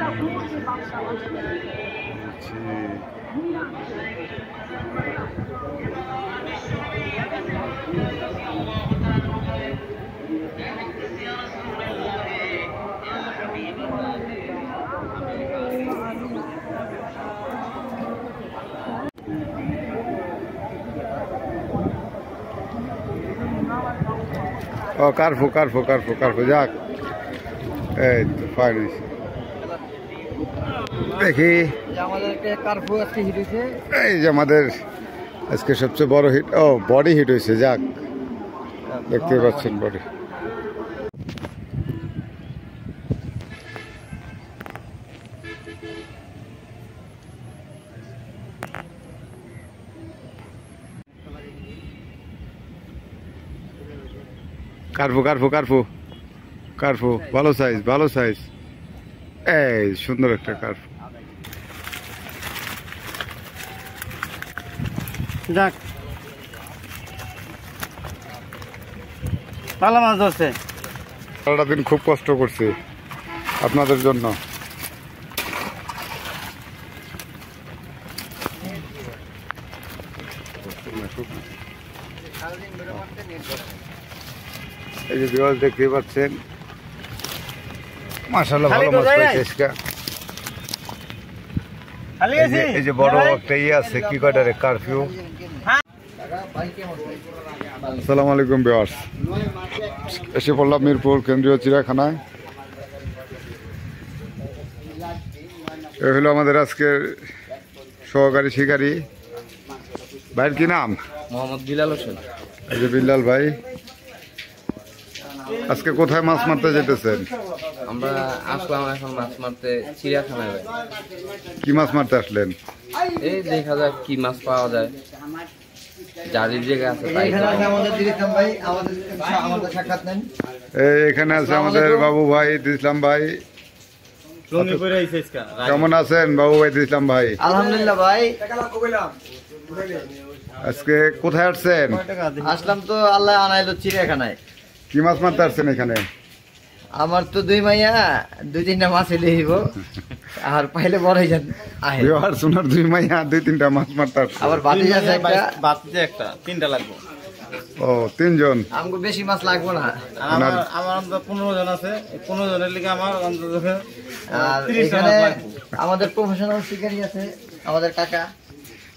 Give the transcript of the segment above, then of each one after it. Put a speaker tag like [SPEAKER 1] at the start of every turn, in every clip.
[SPEAKER 1] ও কারফু কারফু কারফু কারফু যাক এই তো ফাইন হয়েছে দেখি এই যে আমাদের আজকে সবচেয়ে বড় হিট ও বডি হিট হয়েছে যাক দেখতে পাচ্ছেন বডি কারফু কারফু কারফু কারফু ভালো সাইজ এই সুন্দর একটা কারফু
[SPEAKER 2] যাক ভালো মাছ ধরছে
[SPEAKER 1] সারাটা দিন খুব কষ্ট করছি আপনাদের জন্য এই যে বিওয়াজ দেখতে পাচ্ছেন মাশাআল্লাহ ভালো মাছ পাইছে এই যে বড় একটা আছে কি কয়টারে কারফিউ আসসালামু আলাইকুম ভিউয়ার্স এসে পড়লাম মিরপুর কেন্দ্রীয় চিড়িয়াখানায় এ হলো আমাদের আজকের সহকারী শিকারী ভাইয়ের কি নাম
[SPEAKER 2] মোহাম্মদ বিলাল হোসেন
[SPEAKER 1] এই যে বিল্লাল ভাই আজকে কোথায় মাছ মারতে যেতেছেন
[SPEAKER 2] আমরা আসলাম এখন মাছ মারতে চিড়িয়াখানায় ভাই
[SPEAKER 1] কি মাছ মারতে আসলেন
[SPEAKER 2] এই দেখা যাক কি মাছ পাওয়া যায় জারির জায়গা আছে
[SPEAKER 1] এখানে আছে আমাদের বাবু ভাই ইসলাম ভাই কেমন আছেন বাবু ভাই ইসলাম ভাই
[SPEAKER 3] আলহামদুলিল্লাহ ভাই
[SPEAKER 1] আজকে কোথায় আসছেন
[SPEAKER 3] আসলাম তো আল্লাহ আনাইলো চিড়িয়াখানায়
[SPEAKER 1] কি মাছ মারতে আসছেন এখানে
[SPEAKER 3] আমার তো দুই মাইয়া দুই তিনটা মাছ এলে দিব আর পাইলে বড় হয়ে যান
[SPEAKER 1] সোনার দুই মাইয়া দুই তিনটা মাছ মারতে আসছে
[SPEAKER 3] আবার বাতি আছে
[SPEAKER 2] একটা তিনটা লাগবে
[SPEAKER 1] ও তিনজন
[SPEAKER 3] আমাকে বেশি মাছ লাগবে না
[SPEAKER 2] আমার অন্তত 15 জন আছে 15 জনের লিগে আমার অন্তত
[SPEAKER 3] আর এখানে আমাদের প্রফেশনাল শিকারী আছে আমাদের কাকা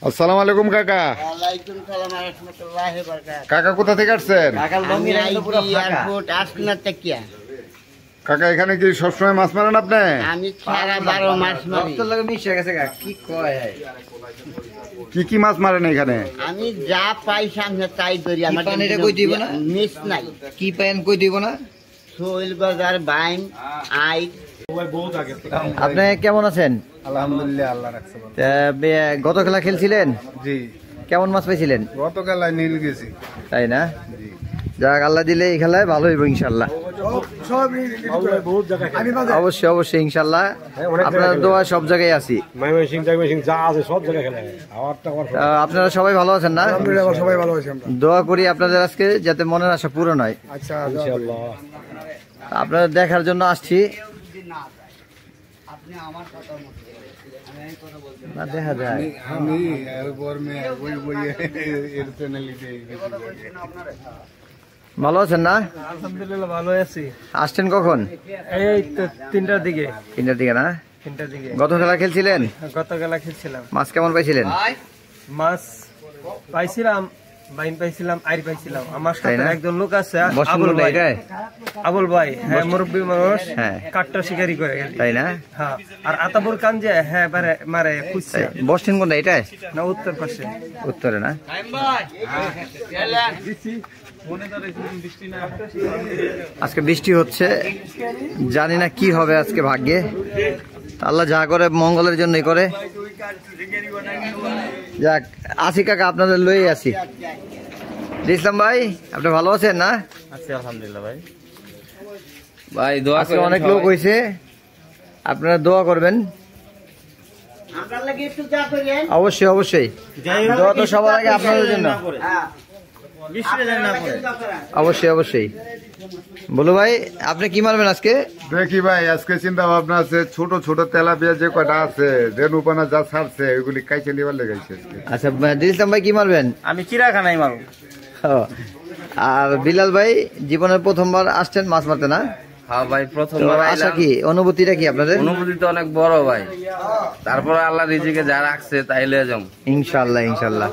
[SPEAKER 1] আসসালামু আলাইকুম কাকা
[SPEAKER 4] ওয়ালাইকুম সালাম ওয়া রাহমাতুল্লাহি ওয়া বারাকাতুহু
[SPEAKER 1] কাকা কোথা থেকে আসছেন
[SPEAKER 3] কাকা লঙ্গি রাখলো পুরো
[SPEAKER 4] এয়ারপোর্ট আসনা তাকিয়া
[SPEAKER 1] কাকা এখানে কি সবসময় মাছ মারেন আপনি
[SPEAKER 4] আমি সারা 12 মাস মারি
[SPEAKER 3] তোর লাগে মিশে গেছে কাকা কি কয়
[SPEAKER 1] কি কি মাছ মারেন এখানে
[SPEAKER 4] আমি যা পাই সামনে তাই ধরি আমার
[SPEAKER 3] পানিটা কই দিব না
[SPEAKER 4] মিস নাই
[SPEAKER 3] কি পাইন কই দিব না
[SPEAKER 4] সোইল বাজার বাইম আই
[SPEAKER 3] আপনি কেমন আছেন
[SPEAKER 1] আলহামদুলিল্লাহ আল্লাহ রাখছে
[SPEAKER 3] গত খেলা খেলছিলেন
[SPEAKER 1] জি
[SPEAKER 3] কেমন মাছ পাইছিলেন
[SPEAKER 1] গত খেলায় নীল গেছি
[SPEAKER 3] তাই না যাক আল্লাহ দিলে এই খেলায় ভালো হইব ইনশাল্লাহ অবশ্যই অবশ্যই ইনশাল্লাহ আপনার দোয়া সব জায়গায় আছি আপনারা সবাই ভালো আছেন না
[SPEAKER 1] সবাই ভালো আছে
[SPEAKER 3] দোয়া করি আপনাদের আজকে যাতে মনের আশা পূরণ হয়
[SPEAKER 1] আচ্ছা
[SPEAKER 3] আপনারা দেখার জন্য আসছি না দেখা যায়
[SPEAKER 1] আমি
[SPEAKER 3] ভালো আছেন না
[SPEAKER 2] আলহামদুলিল্লাহ ভালো আছি
[SPEAKER 3] আসছেন কখন
[SPEAKER 2] এই তো 3টার দিকে
[SPEAKER 3] না
[SPEAKER 2] 3টার দিকে
[SPEAKER 3] গত খেলা খেলছিলেন
[SPEAKER 2] গত খেলা খেলছিলাম
[SPEAKER 3] মাছ কেমন পাইছিলেন
[SPEAKER 2] মাছ পাইছিলাম বাইন পাইছিলাম আইর পাইছিলাম আমার সাথে একজন লোক আছে আবুল ভাই হ্যাঁ মুরব্বী মানুষ
[SPEAKER 3] হ্যাঁ
[SPEAKER 2] কাটটা শিকারি করে
[SPEAKER 3] তাই না
[SPEAKER 2] হ্যাঁ আর আতাবুর কান যে হ্যাঁ মারে খুঁজছে
[SPEAKER 3] বসছেন কোনটা এটাই
[SPEAKER 2] না উত্তর পাশে
[SPEAKER 3] উত্তরে না আজকে বৃষ্টি হচ্ছে জানি না কি হবে আজকে ভাগ্যে আল্লাহ যা করে মঙ্গলের জন্যই করে যাক আসি কাকা আপনাদের লই আসি ইসলাম ভাই আপনি ভালো আছেন না
[SPEAKER 2] আছি আলহামদুলিল্লাহ ভাই ভাই দোয়া
[SPEAKER 3] আজকে অনেক লোক হয়েছে আপনারা দোয়া করবেন অবশ্যই অবশ্যই দোয়া তো সবার আগে আপনাদের জন্য অবশ্যই অবশ্যই। বলো ভাই, আপনি কি মারবেন আজকে?
[SPEAKER 1] দেখি ভাই, আজকে চিন্তা ভাবনা আছে ছোট ছোট তেলাপিয়া যে কটা আছে রেনুপানা যা ছাড়ছে ওইগুলি কাইচে নিবার লেগেছে।
[SPEAKER 3] আচ্ছা দিল ইসলাম ভাই কি মারবেন?
[SPEAKER 2] আমি চিড়াখানায় মারব।
[SPEAKER 3] আর বিলাল ভাই জীবনের প্রথমবার আসছেন মাছ মারতে না?
[SPEAKER 5] হ্যাঁ ভাই, প্রথমবার
[SPEAKER 3] আশা কি অনুভূতিটা কি আপনাদের?
[SPEAKER 5] অনুভূতি তো অনেক বড় ভাই, তারপর আল্লাহ রিজিকে যা রাখছে তাই লয়ে যাম
[SPEAKER 3] ইনশাআল্লাহ ইনশাআল্লাহ।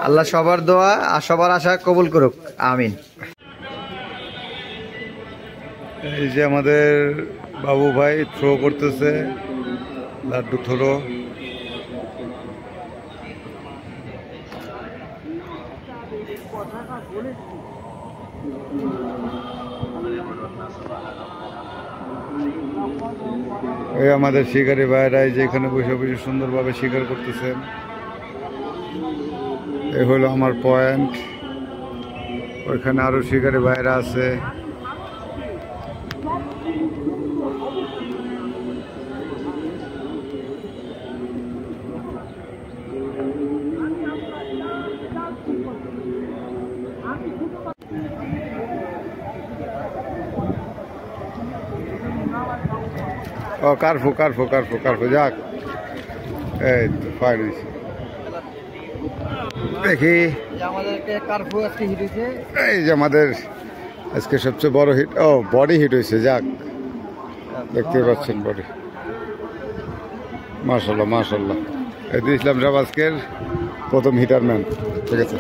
[SPEAKER 3] আল্লাহ সবার দোয়া আর সবার আশা কবুল করুক, আমিন।
[SPEAKER 1] এই যে আমাদের বাবু ভাই থ্রো করতেছে, লাড্ডু থ্রো। এই আমাদের শিকারী ভাইরা যে এখানে বসে বসে সুন্দরভাবে শিকার করতেছেন। এই হলো আমার পয়েন্ট, ওইখানে আরো শিকারী ভাইরা আছে। ও কার্ফু কার্ফু কার্ফু কার্ফু যাক, এই তো ফাইন হয়েছে। দেখি এই যে আমাদের আজকে সবচেয়ে বড় হিট, ও বডি হিট হয়েছে, যাক দেখতে পাচ্ছেন বডি। মাশাল্লাহ মাশাল্লাহ, এই তো ইসলাম সাহেব আজকের প্রথম হিটার ম্যান। ঠিক আছে,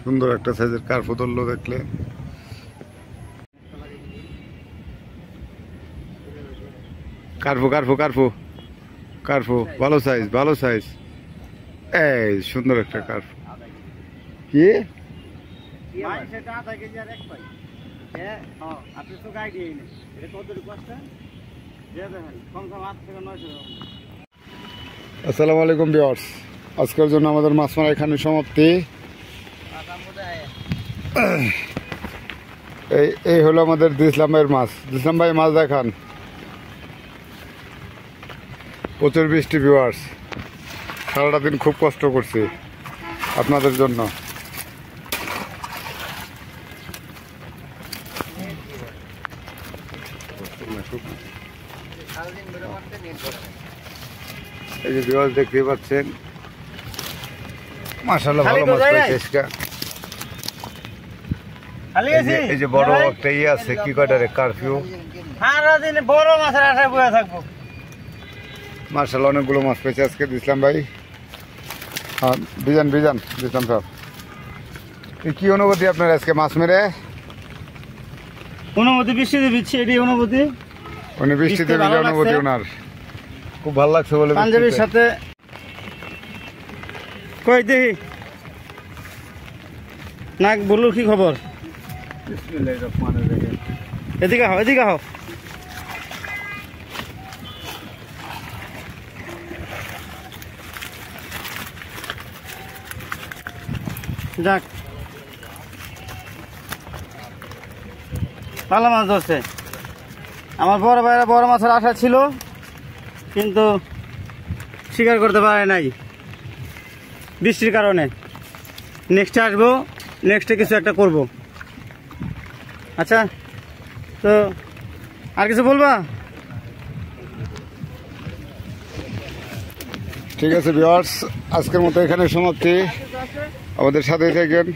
[SPEAKER 1] সুন্দর একটা সাইজের কার্ফু ধরলো দেখলে। কার্ফু কার্ফু কার্ফু কার্ফু, ভালো সাইজ ভালো সাইজ। এই সুন্দর একটা কার্ফু। কি আসসালামু আলাইকুম ভিউয়ার্স, আজকের জন্য আমাদের মাছ মারা এখানে সমাপ্তি। এই হলো আমাদের ইসলাম ভাইয়ের মাছ। ইসলাম ভাই মাছ দেখান। প্রচুর বৃষ্টি ভিউয়ার্স, সারাটা দিন খুব কষ্ট করছি আপনাদের জন্য। এই যে ভিউয়ার্স দেখতে পাচ্ছেন, মাশাআল্লাহ ভালো মাছ পেয়েছে। এই যে বড় একটা ইয়ে আছে, কি কয়টারে কারফিউ,
[SPEAKER 2] বড় মাছের আশায় বয়ে থাকবো।
[SPEAKER 1] মাশাআল্লাহ অনেকগুলো মাছ পেয়েছে আজকে ইসলাম ভাই। বিজান বিজান ইসলাম সাহেব, কি অনুভূতি আপনার আজকে মাছ মেরে?
[SPEAKER 2] অনুভূতি বৃষ্টিতে ভিজছে, এটি অনুভূতি।
[SPEAKER 1] উনি বৃষ্টিতে ভিজে অনুভূতি, ওনার খুব ভালো লাগছে বলে
[SPEAKER 2] পাঞ্জাবির সাথে। কই দেখি নাক বলুর কি খবর? এদিকে হও এদিকে হও। যাক ভালো মাছ ধরছে। আমার বড় ভাইরা বড় মাছের আশা ছিল, কিন্তু শিকার করতে পারে নাই বৃষ্টির কারণে। নেক্সটে আসবো, নেক্সটে কিছু একটা করব। আচ্ছা, তো আর কিছু বলবা?
[SPEAKER 1] ঠিক আছে ভিউয়ার্স, আজকের মতো এখানে সমাপ্তি। আমাদের সাথে থাকেন।